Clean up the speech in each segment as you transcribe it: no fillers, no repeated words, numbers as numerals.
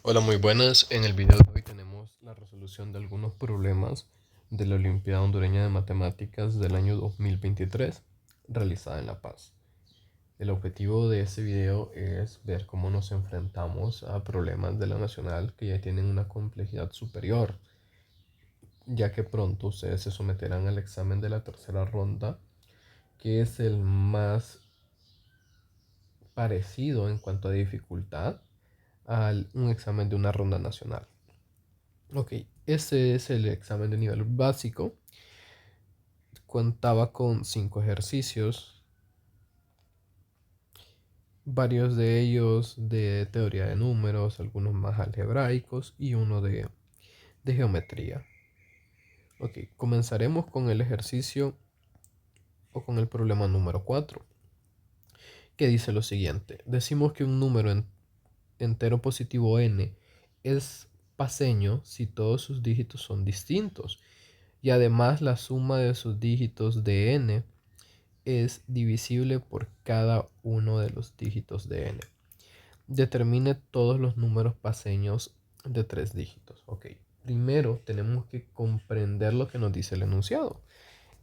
Hola, muy buenas. En el video de hoy tenemos la resolución de algunos problemas de la Olimpiada Hondureña de Matemáticas del año 2023 realizada en La Paz. El objetivo de este video es ver cómo nos enfrentamos a problemas de la nacional que ya tienen una complejidad superior, ya que pronto ustedes se someterán al examen de la tercera ronda, que es el más parecido en cuanto a dificultad a un examen de una ronda nacional. Ok, este es el examen de nivel básico. Contaba con 5 ejercicios, varios de ellos de teoría de números, algunos más algebraicos y uno de geometría. Ok, comenzaremos con el ejercicio o con el problema número 4, que dice lo siguiente. Decimos que un número entero positivo n es paseño si todos sus dígitos son distintos y además la suma de sus dígitos de n es divisible por cada uno de los dígitos de n. Determine todos los números paseños de 3 dígitos. Ok, primero tenemos que comprender lo que nos dice el enunciado.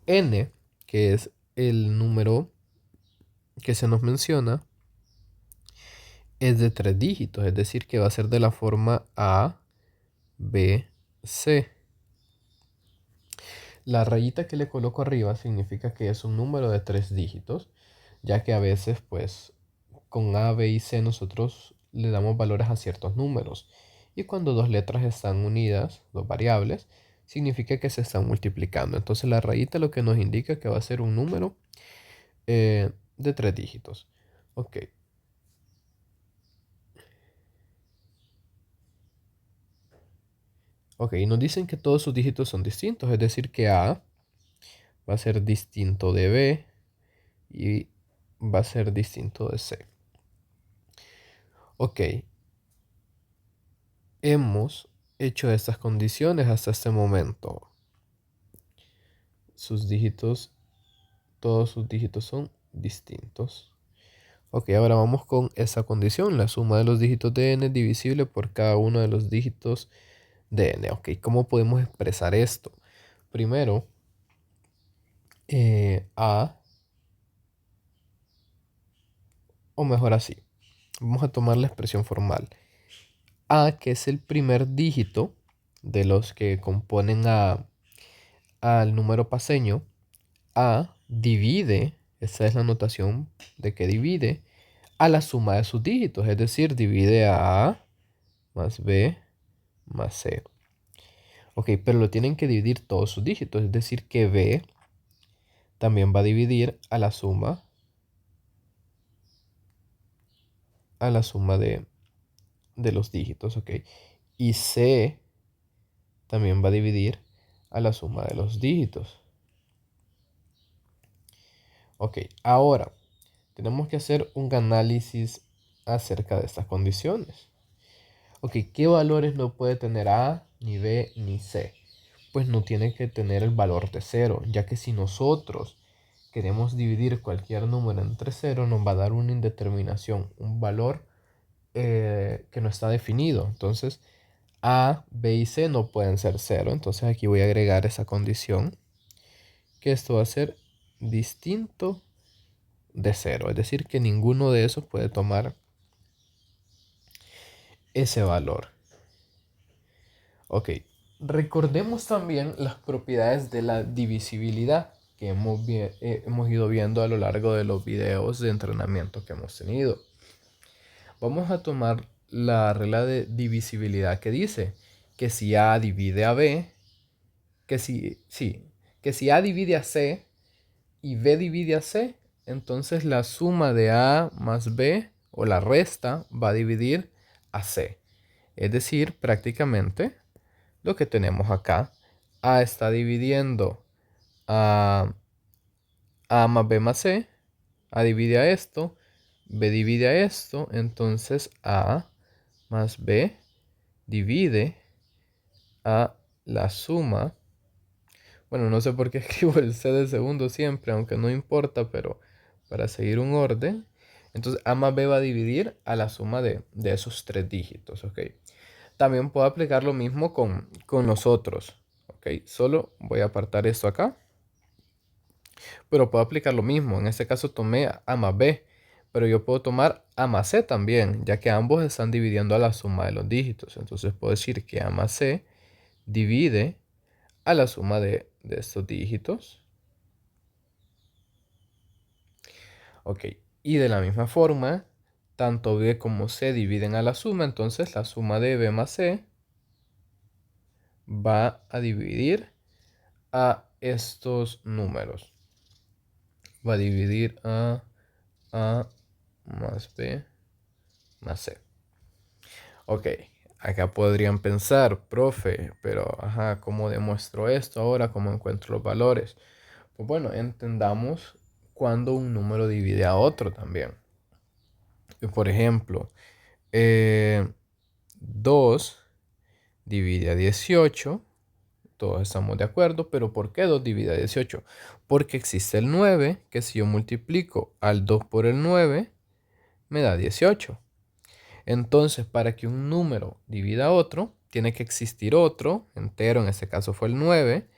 N, que es el número que se nos menciona, es de 3 dígitos, es decir, que va a ser de la forma A, B, C. La rayita que le coloco arriba significa que es un número de 3 dígitos, ya que a veces pues con A, B y C nosotros le damos valores a ciertos números. Y cuando dos letras están unidas, dos variables, significa que se están multiplicando. Entonces la rayita lo que nos indica que va a ser un número de 3 dígitos. Ok. Ok, nos dicen que todos sus dígitos son distintos, es decir que A va a ser distinto de B y va a ser distinto de C. Ok, hemos hecho estas condiciones hasta este momento. Sus dígitos, todos sus dígitos son distintos. Ok, ahora vamos con esa condición. La suma de los dígitos de n es divisible por cada uno de los dígitos de n. Ok, ¿cómo podemos expresar esto? Primero, A, o mejor así. Vamos a tomar la expresión formal. A, que es el primer dígito de los que componen al número paseño. A divide, esa es la notación de que divide, a la suma de sus dígitos, es decir, divide a A más B más C. Ok, pero lo tienen que dividir todos sus dígitos, es decir, que B también va a dividir a la suma de los dígitos, ok. Y C también va a dividir a la suma de los dígitos. Ok, ahora tenemos que hacer un análisis acerca de estas condiciones. Ok, ¿qué valores no puede tener A, ni B, ni C? Pues no tiene que tener el valor de 0, ya que si nosotros queremos dividir cualquier número entre 0, nos va a dar una indeterminación, un valor que no está definido. Entonces, A, B y C no pueden ser 0. Entonces aquí voy a agregar esa condición, que esto va a ser distinto de 0. Es decir, que ninguno de esos puede tomar ese valor. Ok, recordemos también las propiedades de la divisibilidad que hemos ido viendo a lo largo de los videos de entrenamiento que hemos tenido. Vamos a tomar la regla de divisibilidad que dice que si A divide a B, que si A divide a C y B divide a C, entonces la suma de A más B o la resta va a dividir a C. Es decir, prácticamente lo que tenemos acá. A está dividiendo a más B más C. A divide a esto. B divide a esto. Entonces A más B divide a la suma. Bueno, no sé por qué escribo el C de segundo siempre, aunque no importa, pero para seguir un orden. Entonces A más B va a dividir a la suma de esos tres dígitos, ¿ok? También puedo aplicar lo mismo con los otros, ¿ok? Solo voy a apartar esto acá. Pero puedo aplicar lo mismo. En este caso tomé A más B, pero yo puedo tomar A más C también, ya que ambos están dividiendo a la suma de los dígitos. Entonces puedo decir que A más C divide a la suma de estos dígitos. Ok, y de la misma forma, tanto B como C dividen a la suma, entonces la suma de B más C va a dividir a estos números. Va a dividir a más B más C. Ok, acá podrían pensar, profe, pero ajá, ¿cómo demuestro esto ahora? ¿Cómo encuentro los valores? Pues bueno, entendamos cuando un número divide a otro también. Por ejemplo, 2 divide a 18, todos estamos de acuerdo, pero ¿por qué 2 divide a 18? Porque existe el 9, que si yo multiplico al 2 por el 9, me da 18. Entonces, para que un número divida a otro, tiene que existir otro entero, en este caso fue el 9,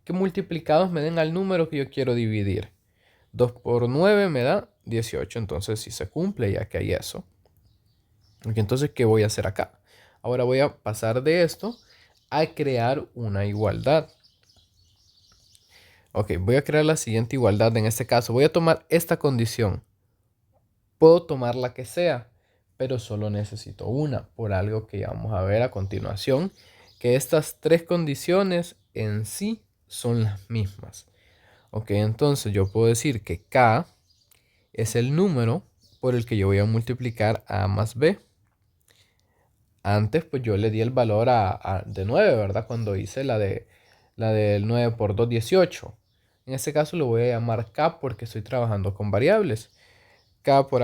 que multiplicados me den al número que yo quiero dividir. 2 por 9 me da 18, entonces sí se cumple ya que hay eso. Entonces, ¿qué voy a hacer acá? Ahora voy a pasar de esto a crear una igualdad. Ok, voy a crear la siguiente igualdad. En este caso, voy a tomar esta condición. Puedo tomar la que sea, pero solo necesito una, por algo que ya vamos a ver a continuación, que estas tres condiciones en sí son las mismas. Ok, entonces yo puedo decir que K es el número por el que yo voy a multiplicar A más B. Antes pues yo le di el valor de 9, ¿verdad? Cuando hice la del 9 por 2, 18. En este caso lo voy a llamar K porque estoy trabajando con variables. K por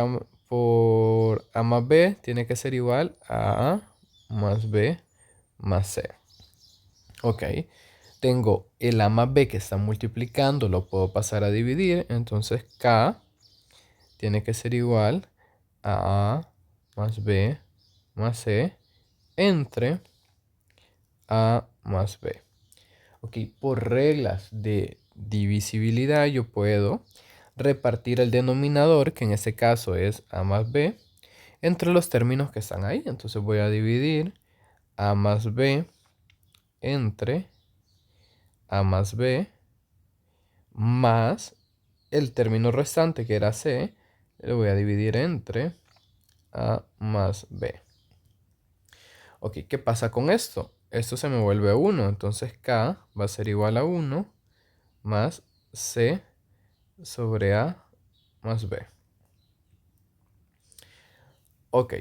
A más B tiene que ser igual a A más B más C. Ok. Tengo el A más B que está multiplicando, lo puedo pasar a dividir. Entonces K tiene que ser igual a A más B más C entre A más B. Ok, por reglas de divisibilidad yo puedo repartir el denominador, que en este caso es A más B, entre los términos que están ahí. Entonces voy a dividir A más B entre A más B más el término restante que era C, lo voy a dividir entre A más B. Ok, ¿qué pasa con esto? Esto se me vuelve 1, entonces K va a ser igual a 1 más C sobre A más B. Ok,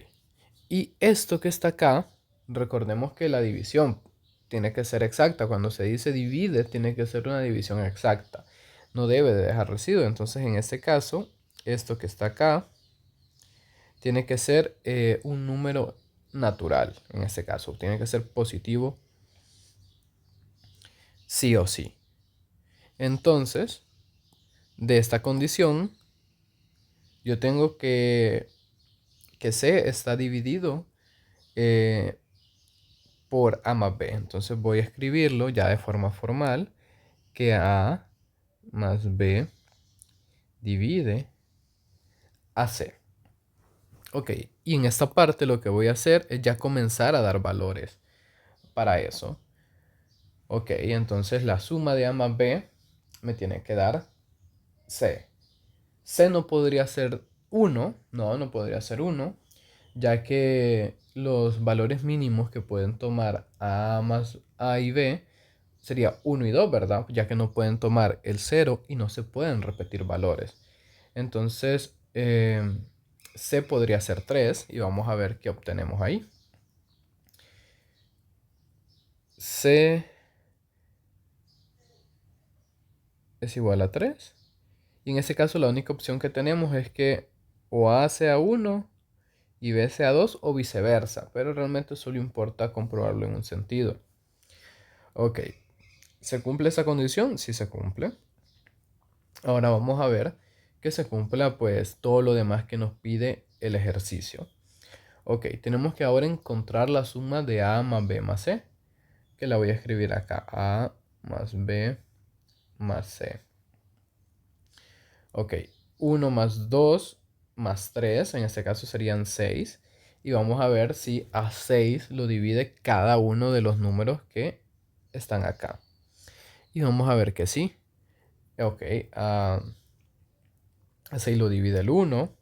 y esto que está acá, recordemos que la división tiene que ser exacta. Cuando se dice divide, tiene que ser una división exacta. No debe de dejar residuo. Entonces, en este caso, esto que está acá, tiene que ser un número natural. En este caso, tiene que ser positivo sí o sí. Entonces, de esta condición, yo tengo que C está dividido por A más B. Entonces voy a escribirlo ya de forma formal, que A más B divide a C. Ok, y en esta parte lo que voy a hacer es ya comenzar a dar valores para eso. Ok, entonces la suma de A más B me tiene que dar C. C no podría ser 1, no podría ser 1, ya que los valores mínimos que pueden tomar A más A y B sería 1 y 2, ¿verdad? Ya que no pueden tomar el 0 y no se pueden repetir valores. Entonces, C podría ser 3 y vamos a ver qué obtenemos ahí. C es igual a 3. Y en ese caso la única opción que tenemos es que o A sea 1 y B sea 2 o viceversa. Pero realmente solo importa comprobarlo en un sentido. Ok, ¿se cumple esa condición? Sí se cumple. Ahora vamos a ver que se cumpla pues todo lo demás que nos pide el ejercicio. Ok, tenemos que ahora encontrar la suma de A más B más C, que la voy a escribir acá, A más B más C. Ok, 1 más 2 más 3, en este caso serían 6. Y vamos a ver si a 6 lo divide cada uno de los números que están acá. Y vamos a ver que sí. Ok, a 6 lo divide el 1,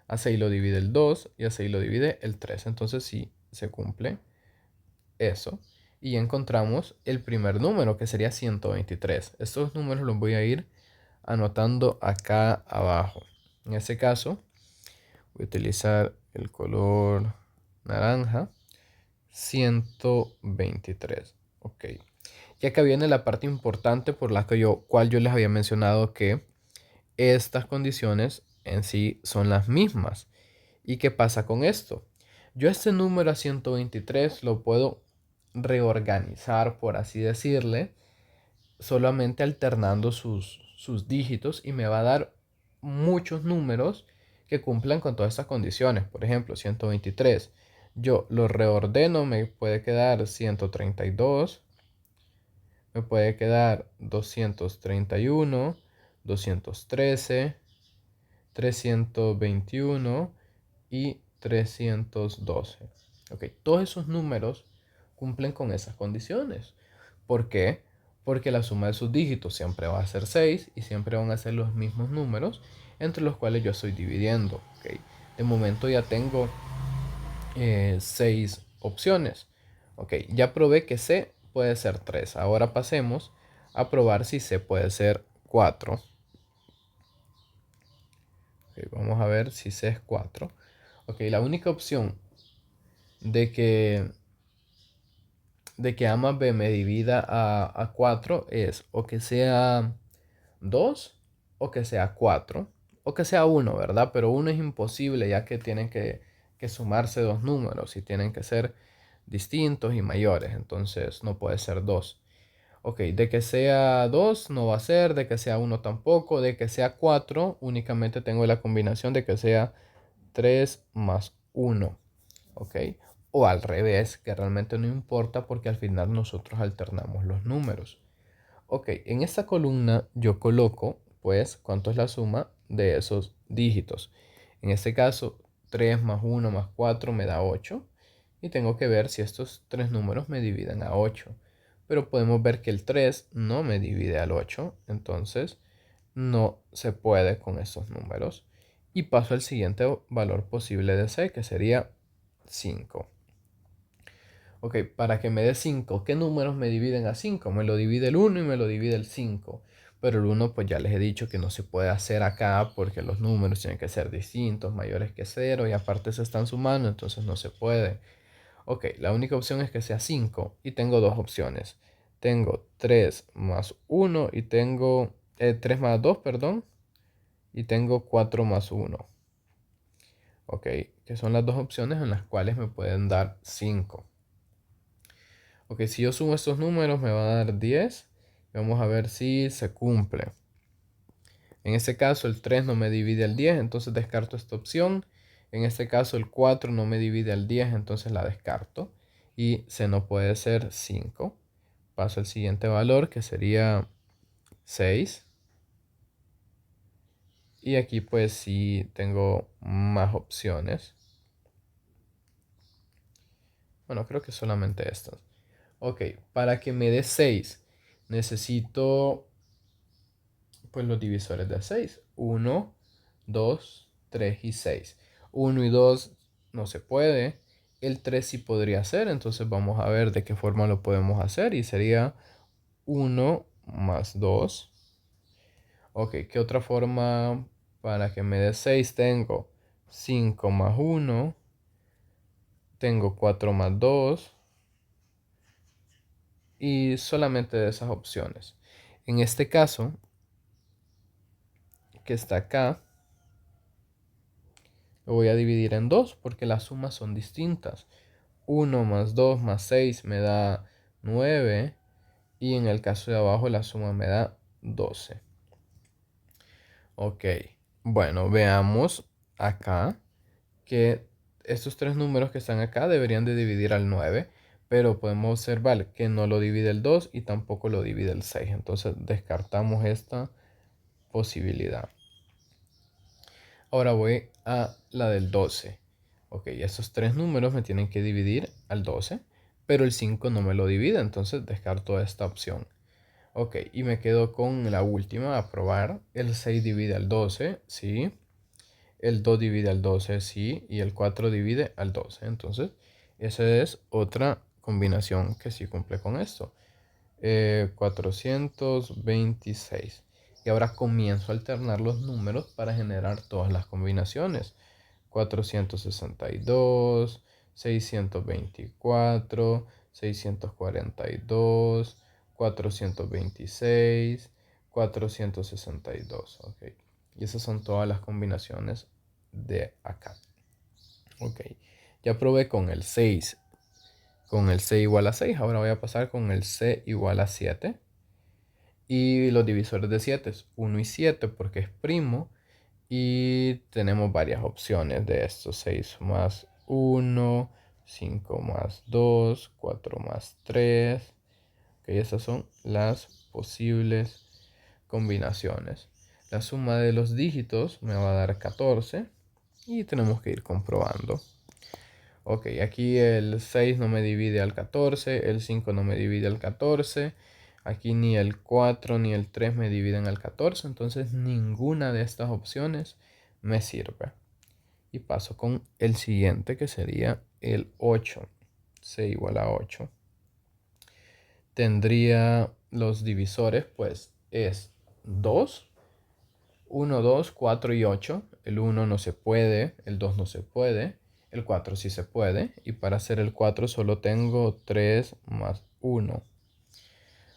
a 6 lo divide el 2 y a 6 lo divide el 3. Entonces sí se cumple eso. Y encontramos el primer número, que sería 123. Estos números los voy a ir anotando acá abajo. En este caso, voy a utilizar el color naranja. 123. Ok. Y acá viene la parte importante por la cual yo les había mencionado que estas condiciones en sí son las mismas. ¿Y qué pasa con esto? Yo este número a 123 lo puedo reorganizar, por así decirle, solamente alternando sus dígitos, y me va a dar muchos números que cumplan con todas estas condiciones. Por ejemplo, 123. Yo lo reordeno, me puede quedar 132, me puede quedar 231, 213, 321 y 312. Ok, todos esos números cumplen con esas condiciones. ¿Por qué? Porque la suma de sus dígitos siempre va a ser 6 y siempre van a ser los mismos números entre los cuales yo estoy dividiendo. ¿Ok? De momento ya tengo 6 opciones. Ok, ya probé que C puede ser 3. Ahora pasemos a probar si C puede ser 4. Okay, vamos a ver si C es 4. Ok, la única opción de que A más B me divida a 4 es o que sea 2 o que sea 4 o que sea 1, ¿verdad? Pero 1 es imposible, ya que tienen que sumarse dos números y tienen que ser distintos y mayores, entonces no puede ser 2. Ok, de que sea 2 no va a ser, de que sea 1 tampoco, de que sea 4 únicamente tengo la combinación de que sea 3 más 1. ¿Ok? O al revés, que realmente no importa porque al final nosotros alternamos los números. Ok, en esta columna yo coloco, pues, cuánto es la suma de esos dígitos. En este caso, 3 más 1 más 4 me da 8. Y tengo que ver si estos tres números me dividen a 8. Pero podemos ver que el 3 no me divide al 8. Entonces, no se puede con estos números. Y paso al siguiente valor posible de C, que sería 5. Ok, para que me dé 5, ¿qué números me dividen a 5? Me lo divide el 1 y me lo divide el 5. Pero el 1 pues ya les he dicho que no se puede hacer acá porque los números tienen que ser distintos, mayores que 0, y aparte se están sumando, entonces no se puede. Ok, la única opción es que sea 5 y tengo dos opciones. Tengo 3 más 1 y tengo 3 más 2, perdón, y tengo 4 más 1. Ok, que son las dos opciones en las cuales me pueden dar 5. Ok, si yo sumo estos números me va a dar 10. Vamos a ver si se cumple. En este caso el 3 no me divide el 10, entonces descarto esta opción. En este caso el 4 no me divide el 10, entonces la descarto. Y C no puede ser 5. Paso al siguiente valor, que sería 6. Y aquí pues sí tengo más opciones. Bueno, creo que solamente estas. Ok, para que me dé 6 necesito pues los divisores de 6. 1, 2, 3 y 6. 1 y 2 no se puede. El 3 sí podría ser. Entonces vamos a ver de qué forma lo podemos hacer. Y sería 1 más 2. Ok, ¿qué otra forma para que me dé 6 tengo? 5 más 1. Tengo 4 más 2. Y solamente de esas opciones. En este caso, que está acá, lo voy a dividir en 2 porque las sumas son distintas. 1 más 2 más 6 me da 9. Y en el caso de abajo la suma me da 12. Ok. Bueno, veamos acá que estos tres números que están acá deberían de dividir al 9, pero podemos observar que no lo divide el 2 y tampoco lo divide el 6. Entonces descartamos esta posibilidad. Ahora voy a la del 12. Ok, esos tres números me tienen que dividir al 12, pero el 5 no me lo divide, entonces descarto esta opción. Ok, y me quedo con la última, a probar. El 6 divide al 12, sí. El 2 divide al 12, sí. Y el 4 divide al 12. Entonces, esa es otra combinación que sí cumple con esto. 426. Y ahora comienzo a alternar los números para generar todas las combinaciones. 462, 624, 642, 426, 462. Ok. Y esas son todas las combinaciones de acá. Ok. Ya probé con el 6. Con el C igual a 6. Ahora voy a pasar con el C igual a 7. Y los divisores de 7 es 1 y 7 porque es primo. Y tenemos varias opciones de esto. 6 más 1, 5 más 2, 4 más 3. Ok, esas son las posibles combinaciones. La suma de los dígitos me va a dar 14 y tenemos que ir comprobando. Ok, aquí el 6 no me divide al 14, el 5 no me divide al 14, aquí ni el 4 ni el 3 me dividen al 14, entonces ninguna de estas opciones me sirve. Y paso con el siguiente que sería el 8, C igual a 8. Tendría los divisores, pues es 2, 1, 2, 4 y 8. El 1 no se puede, el 2 no se puede, el 4 sí se puede. Y para hacer el 4 solo tengo 3 más 1.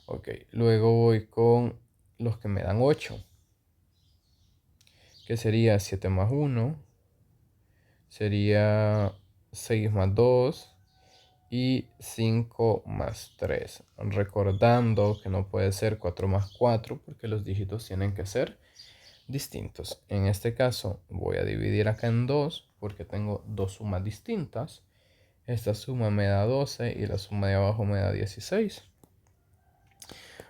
Ok, luego voy con los que me dan 8. Que sería 7 más 1. Sería 6 más 2. Y 5 más 3. Recordando que no puede ser 4 más 4 porque los dígitos tienen que ser distintos. En este caso voy a dividir acá en 2 porque tengo dos sumas distintas. Esta suma me da 12 y la suma de abajo me da 16.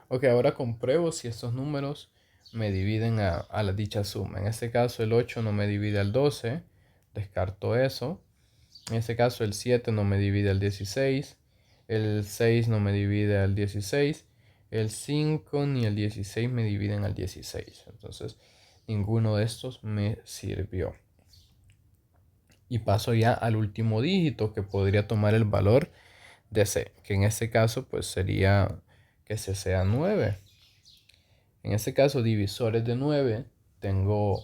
Ok, ahora compruebo si estos números me dividen a la dicha suma. En este caso el 8 no me divide al 12, descarto eso. En este caso el 7 no me divide al 16, el 6 no me divide al 16, el 5 ni el 16 me dividen al 16. Entonces ninguno de estos me sirvió. Y paso ya al último dígito que podría tomar el valor de C, que en este caso pues sería que C sea 9. En este caso divisores de 9 tengo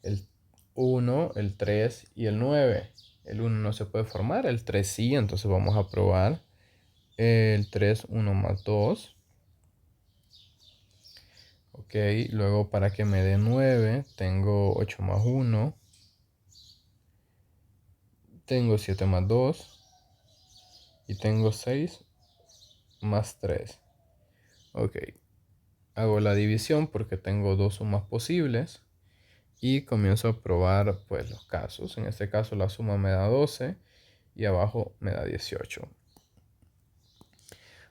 el 1, el 3 y el 9. El 1 no se puede formar, el 3 sí, entonces vamos a probar. El 3, 1 más 2. Ok, luego para que me dé 9, tengo 8 más 1. Tengo 7 más 2. Y tengo 6 más 3. Ok, hago la división porque tengo dos sumas posibles. Y comienzo a probar pues los casos. En este caso la suma me da 12 y abajo me da 18.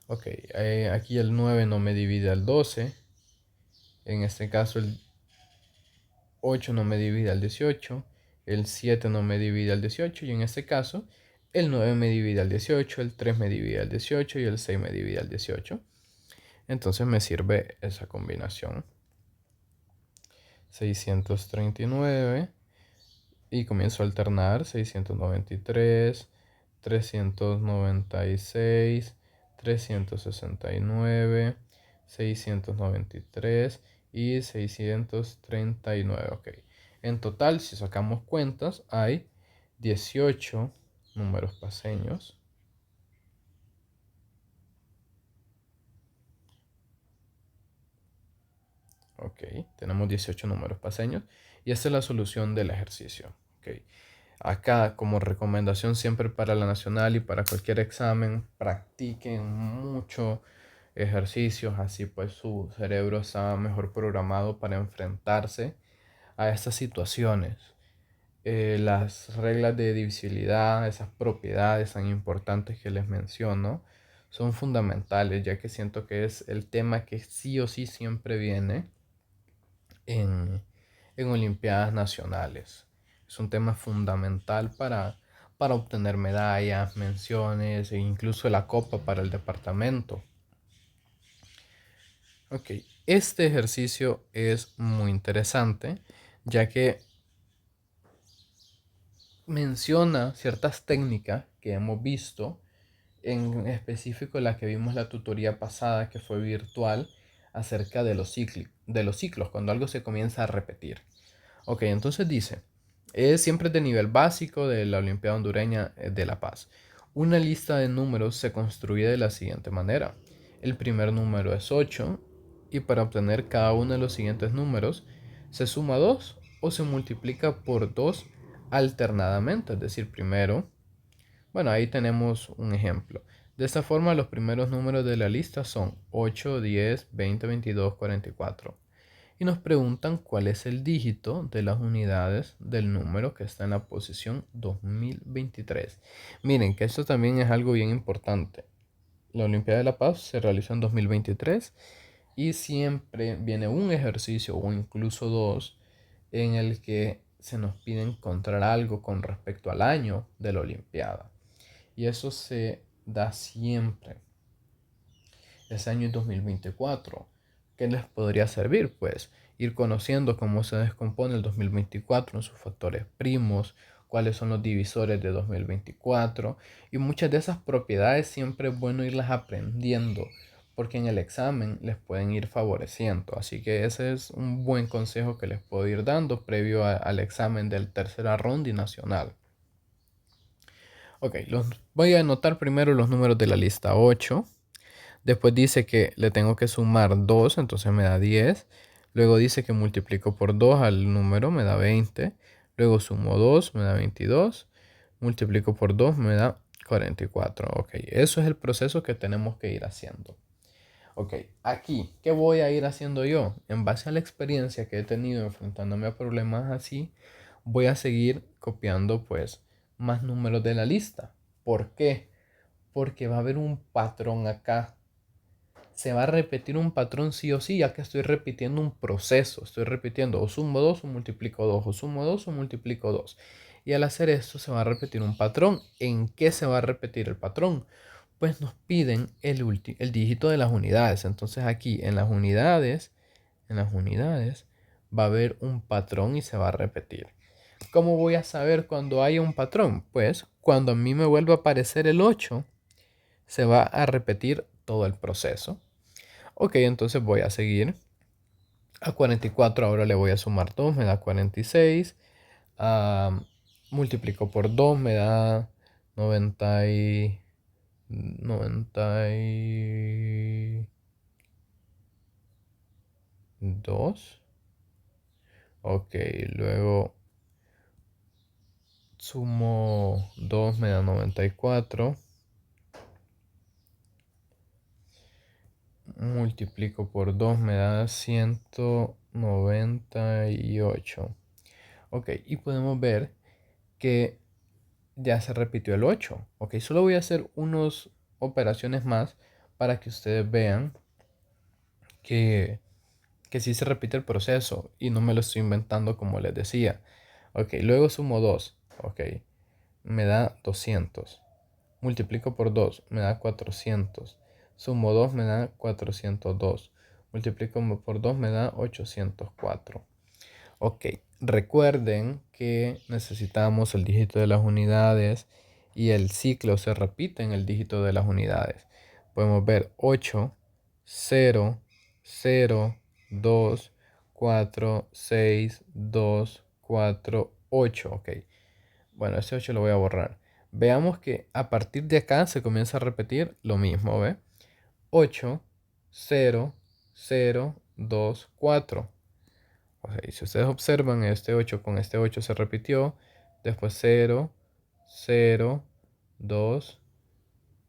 Ok, aquí el 9 no me divide al 12. En este caso el 8 no me divide al 18. El 7 no me divide al 18. Y en este caso el 9 me divide al 18. El 3 me divide al 18. Y el 6 me divide al 18. Entonces me sirve esa combinación. 639. Y comienzo a alternar. 693. 396. 369. 693 y 639. Ok. En total, si sacamos cuentas, hay 18 números paseños. Ok, tenemos 18 números paseños y esta es la solución del ejercicio. Ok. Acá como recomendación siempre para la nacional y para cualquier examen, practiquen mucho ejercicios, así pues su cerebro está mejor programado para enfrentarse a estas situaciones. Las reglas de divisibilidad, esas propiedades tan importantes que les menciono, son fundamentales, ya que siento que es el tema que sí o sí siempre viene en, en Olimpiadas Nacionales. Es un tema fundamental para obtener medallas, menciones e incluso la copa para el departamento. Ok, este ejercicio es muy interesante, ya que menciona ciertas técnicas que hemos visto, en específico la que vimos la tutoría pasada, que fue virtual, acerca de los ciclos, cuando algo se comienza a repetir. Ok, entonces dice, es siempre de nivel básico de la Olimpiada Hondureña de La Paz. Una lista de números se construye de la siguiente manera. El primer número es 8 y para obtener cada uno de los siguientes números se suma 2 o se multiplica por 2 alternadamente. Es decir, primero, bueno, ahí tenemos un ejemplo. De esta forma, los primeros números de la lista son 8, 10, 20, 22, 44 y nos preguntan cuál es el dígito de las unidades del número que está en la posición 2023. Miren que esto también es algo bien importante. La Olimpiada de La Paz se realizó en 2023 y siempre viene un ejercicio o incluso dos en el que se nos pide encontrar algo con respecto al año de la Olimpiada. Y eso se da siempre. Ese año es 2024. ¿Qué les podría servir? Pues ir conociendo cómo se descompone el 2024 en sus factores primos, cuáles son los divisores de 2024 y muchas de esas propiedades siempre es bueno irlas aprendiendo porque en el examen les pueden ir favoreciendo. Así que ese es un buen consejo que les puedo ir dando previo al examen del tercera ronda y nacional. Ok, voy a anotar primero los números de la lista 8. Después dice que le tengo que sumar 2, entonces me da 10. Luego dice que multiplico por 2 al número, me da 20. Luego sumo 2, me da 22. Multiplico por 2, me da 44. Ok, eso es el proceso que tenemos que ir haciendo. Ok, aquí, ¿qué voy a ir haciendo yo? En base a la experiencia que he tenido enfrentándome a problemas así, voy a seguir copiando pues más números de la lista. ¿Por qué? Porque va a haber un patrón acá. Se va a repetir un patrón sí o sí, ya que estoy repitiendo un proceso. Estoy repitiendo o sumo 2 o multiplico 2, o sumo 2 o multiplico 2. Y al hacer esto se va a repetir un patrón. ¿En qué se va a repetir el patrón? Pues nos piden el dígito de las unidades. Entonces aquí en las unidades va a haber un patrón y se va a repetir. ¿Cómo voy a saber cuando haya un patrón? Pues cuando a mí me vuelva a aparecer el 8, se va a repetir todo el proceso. Ok, entonces voy a seguir. A 44 ahora le voy a sumar 2, me da 46. Multiplico por 2, me da 92. Ok, luego sumo 2, me da 94. Multiplico por 2, me da 198. Ok, y podemos ver que ya se repitió el 8. Ok, solo voy a hacer unas operaciones más para que ustedes vean que, que sí se repite el proceso y no me lo estoy inventando como les decía. Ok, luego sumo 2. Ok, me da 200. Multiplico por 2, me da 400. Sumo 2, me da 402. Multiplico por 2, me da 804. Ok, recuerden que necesitamos el dígito de las unidades y el ciclo se repite en el dígito de las unidades. Podemos ver 8, 0, 0, 2, 4, 6, 2, 4, 8. Ok, bueno, ese 8 lo voy a borrar. Veamos que a partir de acá se comienza a repetir lo mismo, ¿ve? 8, 0, 0, 2, 4. O sea, y si ustedes observan, este 8 con este 8 se repitió. Después 0, 0, 2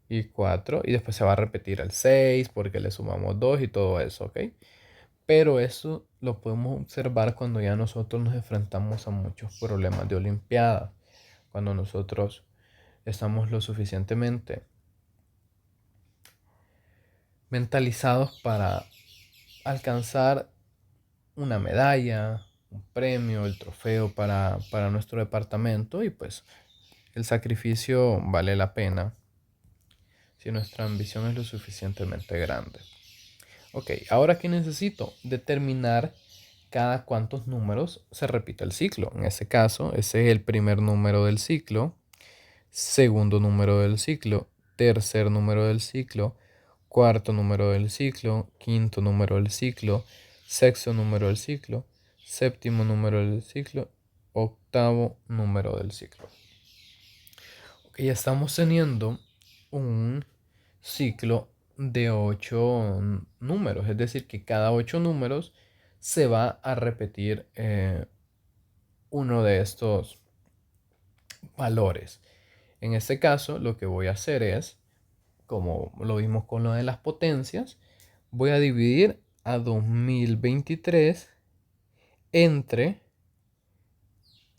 y 4. Y después se va a repetir el 6 porque le sumamos 2 y todo eso, ¿ok? Pero eso lo podemos observar cuando ya nosotros nos enfrentamos a muchos problemas de olimpiada, cuando nosotros estamos lo suficientemente mentalizados para alcanzar una medalla, un premio, el trofeo para nuestro departamento, y pues el sacrificio vale la pena si nuestra ambición es lo suficientemente grande. Ok, ahora ¿qué necesito? Determinar cada cuántos números se repite el ciclo. En ese caso, ese es el primer número del ciclo, segundo número del ciclo, tercer número del ciclo, cuarto número del ciclo, quinto número del ciclo, sexto número del ciclo, séptimo número del ciclo, octavo número del ciclo. Ok, ya estamos teniendo un ciclo de 8 números, es decir, que cada 8 números se va a repetir uno de estos valores. En este caso, lo que voy a hacer es, como lo vimos con lo de las potencias, voy a dividir a 2023 entre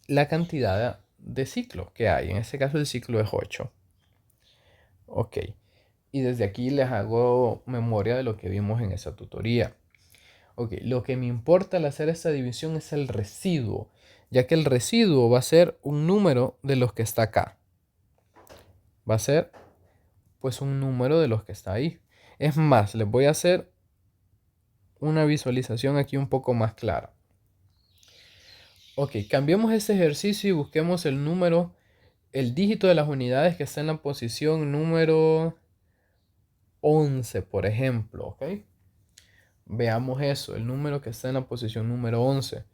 la cantidad de ciclos que hay. En este caso, el ciclo es 8. Ok. Y desde aquí les hago memoria de lo que vimos en esa tutoría. Ok, lo que me importa al hacer esta división es el residuo, ya que el residuo va a ser un número de los que está acá. Va a ser pues un número de los que está ahí. Es más, les voy a hacer una visualización aquí un poco más clara. Ok, cambiemos este ejercicio y busquemos el número, el dígito de las unidades que está en la posición número 11, por ejemplo, ¿ok? Veamos eso, el número que está en la posición número 11.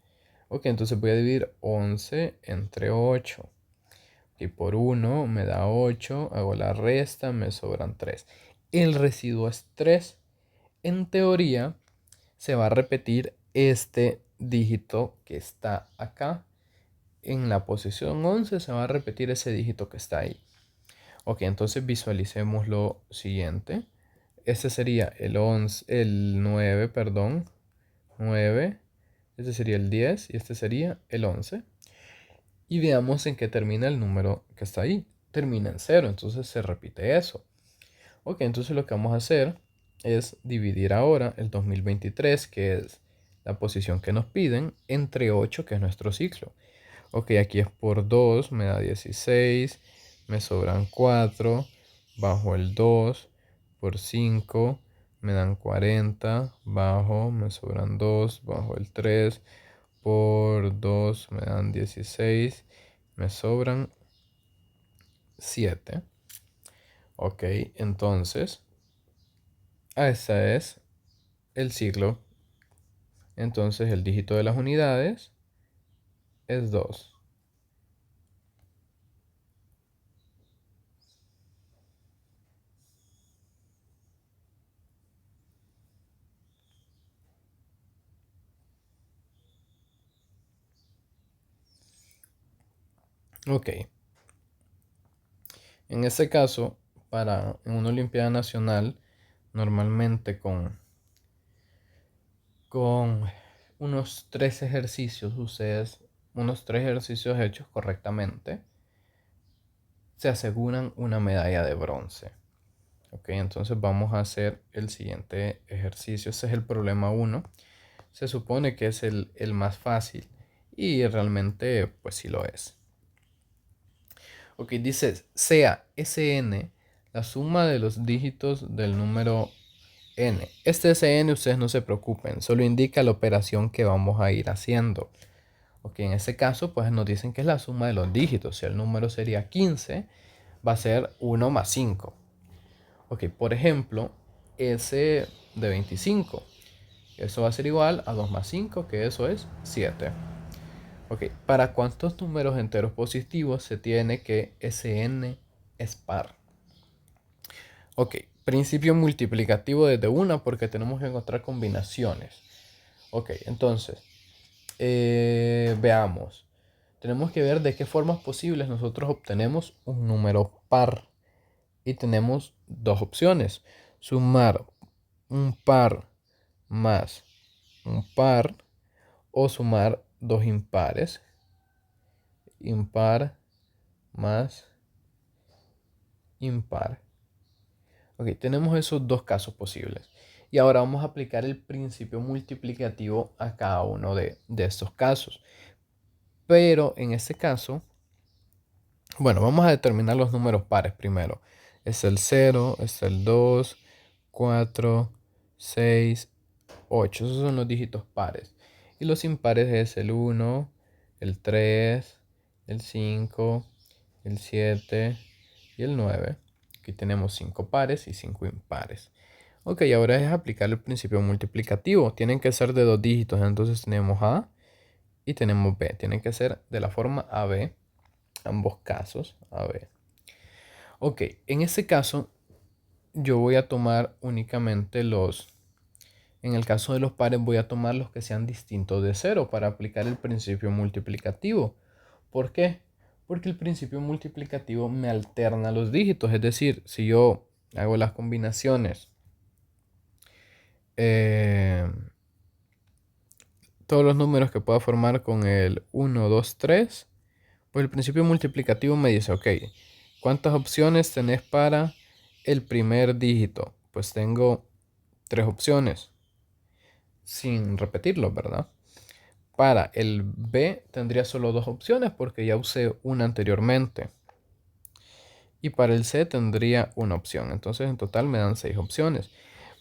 Ok, entonces voy a dividir 11 entre 8. Y por 1 me da 8, hago la resta, me sobran 3. El residuo es 3. En teoría, se va a repetir este dígito que está acá. En la posición 11 se va a repetir ese dígito que está ahí. Ok, entonces visualicemos lo siguiente. Este sería el 9, perdón. 9. Este sería el 10 y este sería el 11. Y veamos en qué termina el número que está ahí. Termina en 0, entonces se repite eso. Ok, entonces lo que vamos a hacer es dividir ahora el 2023, que es la posición que nos piden, entre 8, que es nuestro ciclo. Ok, aquí es por 2, me da 16, me sobran 4, bajo el 2, por 5, me dan 40, bajo, me sobran 2, bajo el 3, por 2 me dan 16, me sobran 7. Ok, entonces, ese es el ciclo. Entonces el dígito de las unidades es 2. Ok, en este caso, en una Olimpiada Nacional, normalmente con unos 3 ejercicios, unos 3 ejercicios hechos correctamente, se aseguran una medalla de bronce. Ok, entonces vamos a hacer el siguiente ejercicio. Ese es el problema 1. Se supone que es el más fácil y realmente pues sí lo es. Ok, dice sea Sn la suma de los dígitos del número n. Este Sn ustedes no se preocupen, solo indica la operación que vamos a ir haciendo. Ok, en este caso pues nos dicen que es la suma de los dígitos. Si el número sería 15, va a ser 1 más 5. Ok, por ejemplo, S de 25. Eso va a ser igual a 2 más 5, que eso es 7. Ok, ¿para cuántos números enteros positivos se tiene que Sn es par? Ok, principio multiplicativo desde una porque tenemos que encontrar combinaciones. Ok, entonces, veamos. Tenemos que ver de qué formas posibles nosotros obtenemos un número par. Y tenemos dos opciones. Sumar un par más un par o sumar dos impares. Impar más impar. Ok, tenemos esos dos casos posibles. Y ahora vamos a aplicar el principio multiplicativo a cada uno de estos casos. Pero en este caso, bueno, vamos a determinar los números pares primero. Es el 0, es el 2, 4, 6, 8. Esos son los dígitos pares. Y los impares es el 1, el 3, el 5, el 7 y el 9. Aquí tenemos 5 pares y 5 impares. Ok, ahora es aplicar el principio multiplicativo. Tienen que ser de dos dígitos. Entonces tenemos A y tenemos B. Tienen que ser de la forma AB. Ambos casos, AB. Ok, en este caso yo voy a tomar únicamente en el caso de los pares voy a tomar los que sean distintos de 0 para aplicar el principio multiplicativo. ¿Por qué? Porque el principio multiplicativo me alterna los dígitos. Es decir, si yo hago las combinaciones, todos los números que pueda formar con el 1, 2, 3, pues el principio multiplicativo me dice, ok, ¿cuántas opciones tenés para el primer dígito? Pues tengo 3 opciones, sin repetirlo, ¿verdad? Para el B tendría solo 2 opciones porque ya usé una anteriormente. Y para el C tendría una opción. Entonces en total me dan 6 opciones.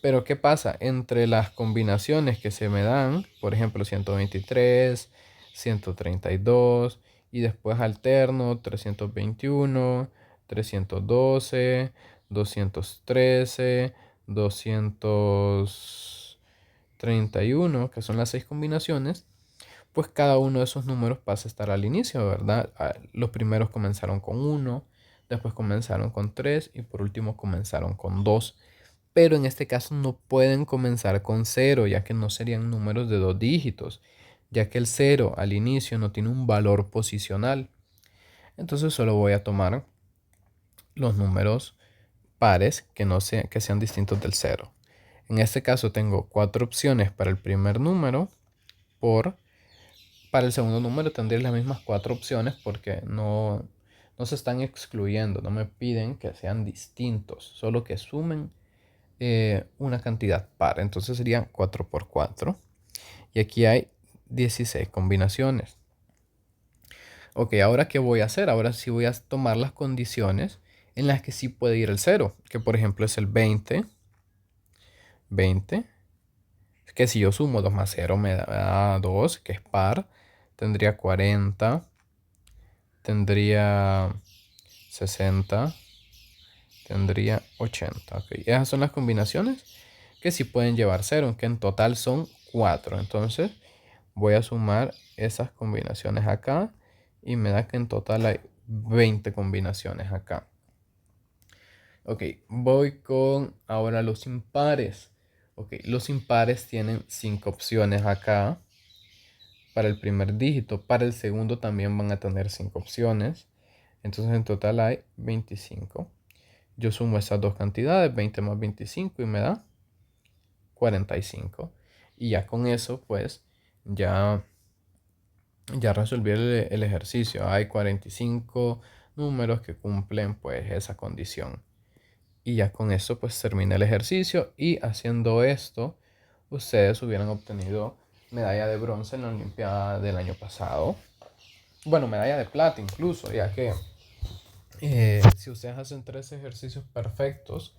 Pero ¿qué pasa? Entre las combinaciones que se me dan, por ejemplo 123, 132 y después alterno 321, 312, 213, 231, que son las 6 combinaciones, pues cada uno de esos números pasa a estar al inicio, ¿verdad? Los primeros comenzaron con 1, después comenzaron con 3 y por último comenzaron con 2. Pero en este caso no pueden comenzar con 0, ya que no serían números de dos dígitos, ya que el 0 al inicio no tiene un valor posicional. Entonces solo voy a tomar los números pares que sean distintos del 0. En este caso tengo 4 opciones para el primer número. Para el segundo número tendré las mismas 4 opciones porque no se están excluyendo, no me piden que sean distintos, solo que sumen una cantidad par. Entonces serían 4 por 4. Y aquí hay 16 combinaciones. Ok, ahora ¿qué voy a hacer? Ahora sí voy a tomar las condiciones en las que sí puede ir el 0, que por ejemplo es el 20. 20. Que si yo sumo 2 más 0 me da 2, que es par. Tendría 40. Tendría 60. Tendría 80. Ok, esas son las combinaciones que sí pueden llevar 0, que en total son 4. Entonces voy a sumar esas combinaciones acá y me da que en total hay 20 combinaciones acá. Ok, voy con ahora los impares. Ok, los impares tienen 5 opciones acá para el primer dígito. Para el segundo también van a tener 5 opciones. Entonces en total hay 25. Yo sumo esas dos cantidades, 20 más 25, y me da 45. Y ya con eso, pues, ya resolví el ejercicio. Hay 45 números que cumplen, pues, esa condición. Y ya con eso, pues, termina el ejercicio. Y haciendo esto, ustedes hubieran obtenido medalla de bronce en la Olimpiada del año pasado. Bueno, medalla de plata incluso, ya que si ustedes hacen 3 ejercicios perfectos,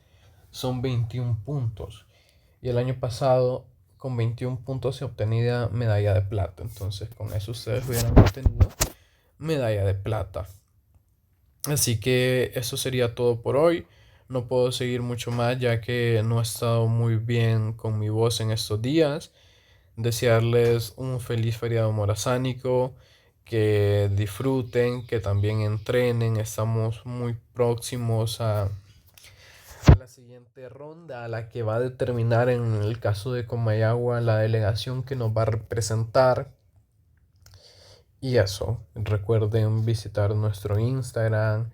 son 21 puntos. Y el año pasado, con 21 puntos, se obtenía medalla de plata. Entonces, con eso ustedes hubieran obtenido medalla de plata. Así que eso sería todo por hoy. No puedo seguir mucho más ya que no he estado muy bien con mi voz en estos días. Desearles un feliz feriado morazánico, que disfruten, que también entrenen. Estamos muy próximos a la siguiente ronda, a la que va a determinar en el caso de Comayagua la delegación que nos va a representar. Y eso, recuerden visitar nuestro Instagram.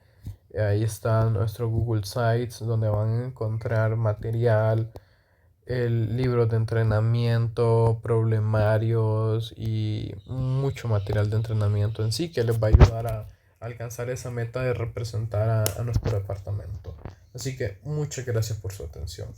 Ahí está nuestro Google Sites donde van a encontrar material el libro de entrenamiento, problemarios y mucho material de entrenamiento en sí que les va a ayudar a alcanzar esa meta de representar a nuestro departamento. Así que muchas gracias por su atención.